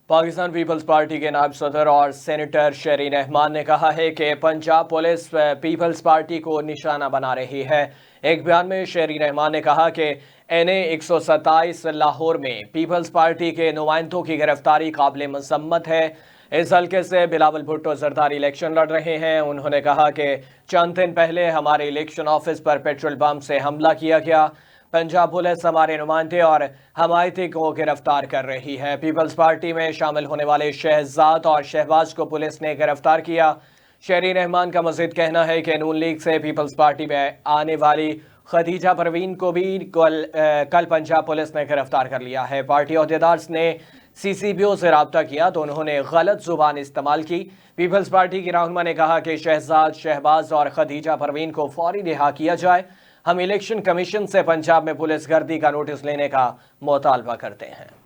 Pakistan Peoples party کے نائب صدر اور سینیٹر شرین رحمان نے کہا ہے کہ پنجاب پولیس پیپلز پارٹی کو نشانہ بنا رہی ہے۔ ایک بیان میں شرین رحمان نے کہا کہ این-اے 127 لاہور میں پیپلز پارٹی کے نمائندوں کی گرفتاری قابل مذمت ہے۔ اس حلقے سے بلاول بھٹو زرداری الیکشن لڑ رہے ہیں۔ انہوں نے کہا کہ چند دن پہلے ہمارے الیکشن آفس پر پیٹرول بم سے حملہ کیا گیا۔ پنجاب پولیس ہمارے نمائندے اور حمایتی کو گرفتار کر رہی ہے۔ پیپلز پارٹی میں شامل ہونے والے شہزاد اور شہباز کو پولیس نے گرفتار کیا۔ شرین رحمان کا مزید کہنا ہے کہ نون لیگ سے پیپلز پارٹی میں آنے والی خدیجہ پروین کو بھی کل پنجاب پولیس نے گرفتار کر لیا ہے۔ پارٹی عہدیدار نے CCBO سے رابطہ کیا تو انہوں نے غلط زبان استعمال کی۔ پیپلز پارٹی کی رہنما نے کہا کہ شہزاد، شہباز اور خدیجہ پروین کو فوری رہا کیا جائے۔ ہم الیکشن کمیشن سے پنجاب میں پولیس گردی کا نوٹس لینے کا مطالبہ کرتے ہیں۔